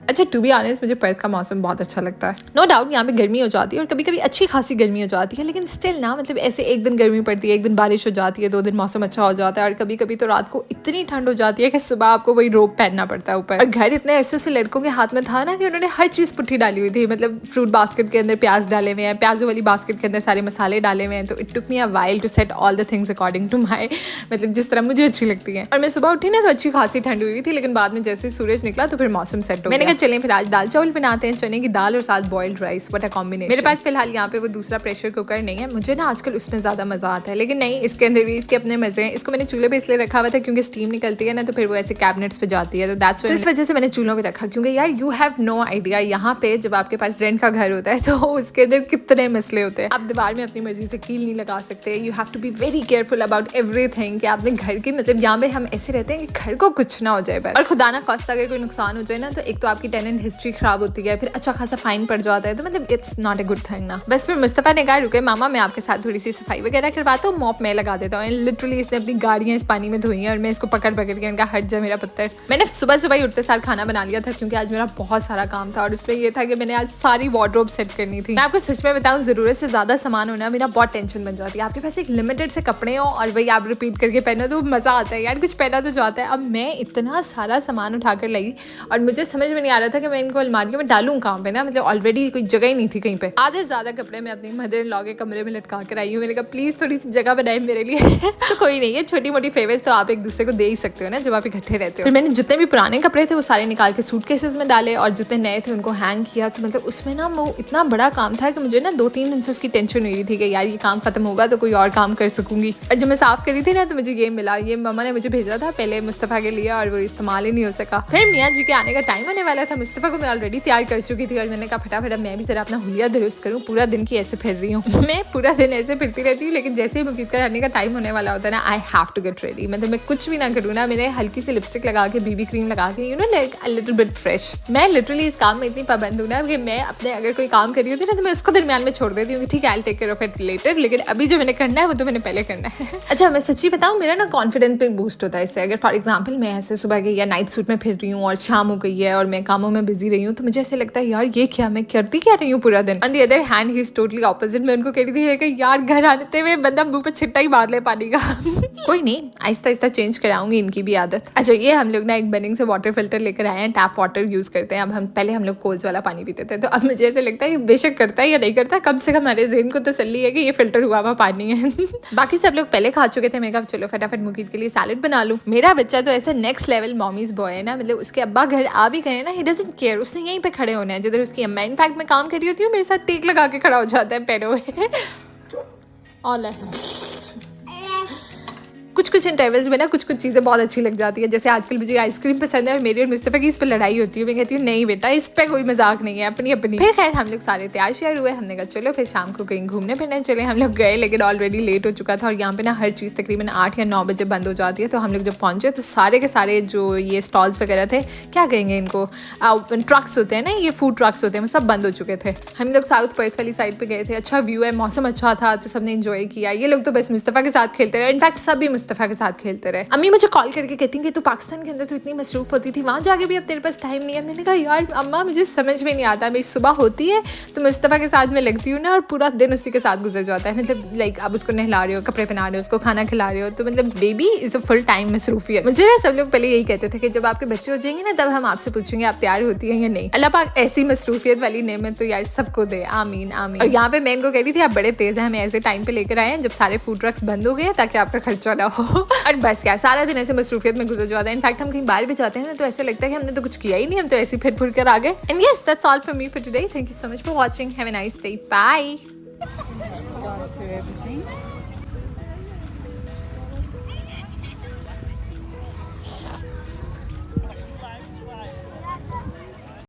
अच्छा to be honest मुझे Perth का मौसम बहुत अच्छा लगता है। नो डाउट यहाँ पे गर्मी हो जाती है और कभी कभी अच्छी खासी गर्मी हो जाती है, लेकिन स्टिल ना मतलब ऐसे एक दिन गर्मी पड़ती है, एक दिन बारिश हो जाती है, 2 दिन मौसम अच्छा हो जाता है और कभी कभी तो रात को इतनी ठंड हो जाती है कि सुबह आपको वही रोब पहनना पड़ता है ऊपर। और घर इतने अरसे से लड़कों के हाथ में था ना कि उन्होंने हर चीज़ पुट्ठी डाली हुई थी, मतलब फ्रूट बास्केट के अंदर प्याज डाले हुए हैं, प्याजों वाली बास्केट के अंदर सारे मसाले डाले हुए हैं, तो it took me a while to set all the things according to my मतलब जिस तरह मुझे अच्छी लगती है। और मैं सुबह उठी ना तो अच्छी खासी ठंड हुई थी, लेकिन बाद में जैसे सूरज निकला तो फिर मौसम सेट हो गया। मैंने कहा चलें फिर आज दाल चावल बनाते हैं, चने की दाल और साथ boiled rice, what a combination. मेरे पास फिलहाल यहाँ पे वो दूसरा प्रेशर कुकर नहीं है, मुझे ना आजकल उसमें ज्यादा मजा आता है, लेकिन नहीं इसके अंदर भी इसके अपने मजे हैं। इसको मैंने चूल्हे पे इसलिए रखा हुआ था क्योंकि स्टीम निकलती है ना तो फिर वो ऐसे कैबिनेट्स पे जाती है, तो दैट्स इस वजह से मैंने चूल्हों पे रखा। क्योंकि यार यू हैव नो आइडिया यहाँ पे जब आपके पास रेंट का घर होता है तो उसके अंदर कितने मसले होते हैं। आप दीवार में अपनी मर्जी से कील नहीं लगा सकते, you have to be very careful about everything कि आपने घर की मतलब यहाँ पे हम ऐसे रहते हैं कि घर को कुछ ना हो जाए बस। और खुदा ना खास्ता अगर कोई नुकसान हो जाए ना तो एक तो आपकी टेनेंट हिस्ट्री खराब होती है, फिर अच्छा खासा फाइन पड़ जाता है, तो मतलब it's not a good thing ना। बस फिर मुस्तफा ने कहा रुके मामा मैं आपके साथ थोड़ी सी सफाई वगैरह करवाता हूँ, मॉप मैं लगा देता हूँ। लिटरली इसने अपनी गाड़ियाँ इस पानी में धोई हैं और मैं इसको पकड़ के उनका हट जा मेरा पत्थर। मैंने सुबह सुबह ही उठते सार खाना बना लिया था क्योंकि आज मेरा बहुत सारा काम था और उसमें ये था कि मैंने आज सारी वार्डरोब सेट करनी थी। मैं आपको सच में बताऊँ जरूरत से ज्यादा सामान होना मेरा बहुत टेंशन बन जाती है। आपके पास एक लिमिटेड से कपड़े हो और वही आप रिपीट करके पहनो तो मजा आता है यार, कुछ पहना तो जाता है। अब मैं इतना सारा सामान उठा कर लाई और मुझे समझ में नहीं आ रहा था कि मैं इनको अलमारियों में डालूं कहाँ पे ना, मतलब ऑलरेडी कोई जगह ही नहीं थी कहीं पे। आधे ज्यादा कपड़े मैं अपनी मदर इन लॉ के कमरे में लटका कर आई हूँ। मैंने कहा प्लीज थोड़ी सी जगह बनाए मेरे लिए तो कोई नहीं है, छोटी मोटी फेवर्स तो आप एक दूसरे को दे ही सकते हो ना जब आप इकट्ठे रहते हो। फिर मैंने जितने भी पुराने कपड़े थे वो सारे निकाल के सूटकेसेस में डाले और जितने नए थे उनको हैंग किया। तो मतलब उसमें ना वो इतना बड़ा काम था कि मुझे ना 2-3 दिन से उसकी टेंशन हुई थी कि यार ये काम खत्म होगा तो कोई और काम कर सकूंगी। और जब मैं साफ करी थी ना तो मुझे ये मिला, ये मम्मा ने मुझे भेजा था पहले मुस्तफा के लिए और वो इस्तेमाल ही नहीं हो सका। फिर मियाँ जी के आने का टाइम होने वाला था, मुस्तफा को मैं ऑलरेडी तैयार कर चुकी थी और मैंने कहा फटाफट मैं भी जरा अपना हुलिया दुरुस्त करूँ, पूरा दिन की ऐसे फिर रही हूँ मैं पूरा दिन ऐसे फिरती रहती हूँ, लेकिन जैसे ही मुकीद का आने का टाइम होने वाला होता है ना I have to get ready. मतलब मैं कुछ भी ना करूँ ना, मैंने हल्की सी लिपस्टिक लगा के बीबी क्रीम लगा के you know like a little bit fresh. मैं लिटरली इस काम में इतनी पाबंद हूँ ना कि मैं अपने अगर कोई काम कर रही होती है ना तो मैं उसको दरमियान में छोड़ देती हूँ कि ठीक है I take care of it later, लेकिन अभी जो मैंने करना है वो तो मैंने पहले करना है अच्छा मैं सच्ची बताऊँ मेरा ना कॉन्फिडेंस पे बूस्ट होता है इससे। अगर फॉर एग्जाम्पल मैं ऐसे सुबह गई या नाइट सूट में फिर रही हूँ और शाम हो गई है और मैं कामों में बिजी रही हूँ तो मुझे ऐसे लगता है यार ये क्या मैं करती क्या रही हूँ पूरा दिन। On the other hand he is totally opposite. मैं उनको कह रही थी कि यार घर आते हुए बंदा मुंह पे छिट्टा ही मार ले पानी का कोई नहीं आहिस्ता आहिस्ता चेंज कराऊंगी इनकी भी आदत। अच्छा ये हम लोग ना एक बनिंग से वाटर फिल्टर लेकर आए हैं, टैप वाटर यूज करते हैं। अब हम पहले हम लोग कोल्स वाला पानी पीते थे, तो अब मुझे ऐसे लगता है कि बेशक करता है या नहीं करता, कम से कम हमारे ज़हन को तसल्ली है कि ये फिल्टर हुआ हुआ पानी है बाकी सब लोग पहले खा चुके थे। मैं कहा चलो फटाफट मुकीद के लिए सैलेड बना लूँ। मेरा बच्चा तो ऐसे नेक्स्ट लेवल मॉमीज बॉय है ना, मतलब उसके अब्बा घर आ भी गए ना ही डजंट केयर, उसने यहीं पे खड़े होना है जिधर उसकी अम्मा। इनफैक्ट मैं काम कर रही होती हूँ मेरे साथ टेक लगा के खड़ा हो जाता है पैरों में ऑल कुछ इंटरवल्स में ना कुछ चीज़ें बहुत अच्छी लग जाती है। जैसे आजकल मुझे आइसक्रीम पसंद है और मेरी और मुस्तफा की इस पर लड़ाई होती है। मैं कहती हूँ नहीं बेटा इस पे कोई मजाक नहीं है, अपनी अपनी। फिर खैर हम लोग सारे तैयार शेयर हुए, हमने कहा चलो फिर शाम को कहीं घूमने फिरने चले। हम लोग गए लेकिन ऑलरेडी लेट हो चुका था और यहाँ पे ना हर चीज़ तकरीबन 8 या 9 बजे बंद हो जाती है। तो हम लोग जब पहुँचे तो सारे के सारे जो ये स्टॉल्स वगैरह थे, क्या कहेंगे इनको, ट्रक्स होते हैं ना, ये फूड ट्रक्स होते हैं, वो सब बंद हो चुके थे। हम लोग साउथ पर्थ वाली साइड पर गए थे, अच्छा व्यू है, मौसम अच्छा था तो सबने इंजॉय किया। ये लोग तो बस मुस्तफा के साथ खेलते रहे, इनफैक्ट सब भी मुस्तफा के साथ खेलते रहे। अम्मी मुझे कॉल करके कहती हैं कि तू पाकिस्तान के अंदर तो इतनी मसरूफ होती थी, वहाँ जाके भी अब तेरे पास टाइम नहीं है। मैंने कहा यार अम्मा मुझे समझ में नहीं आता, मेरी सुबह होती है तो मुस्तफा के साथ में लगती हूँ ना और पूरा दिन उसी के साथ गुजर जाता है। मतलब लाइक आप उसको नहला रहे हो, कपड़े पहना रहे हो, उसको खाना खिला रहे हो, तो मतलब baby is a full time मसरूफियत। मुझे ना सब लोग पहले यही कहते थे कि जब आपके बच्चे हो जाएंगे ना तब हम आपसे पूछेंगे आप तैयार होती हैं या नहीं। अल्लाह पाक ऐसी मसरूफियत वाली नेमत तो यार सबको दे, आमीन आमीन। और यहाँ पे मैं इनको कह रही थी आप बड़े तेज हैं, हमें ऐसे टाइम पे लेकर आए हैं जब सारे फूड ट्रक्स बंद हो गए ताकि आपका खर्चा ना हो और बस यार सारा दिन ऐसे मसरूफियत में गुजर जाता है। इनफैक्ट हम कहीं बाहर भी जाते हैं ना तो ऐसे लगता है कि हमने तो कुछ किया ही नहीं, हम तो ऐसे फिर फुर कर आ गए। And yes that's all for me for today. Thank you so much for watching, have a nice day, bye.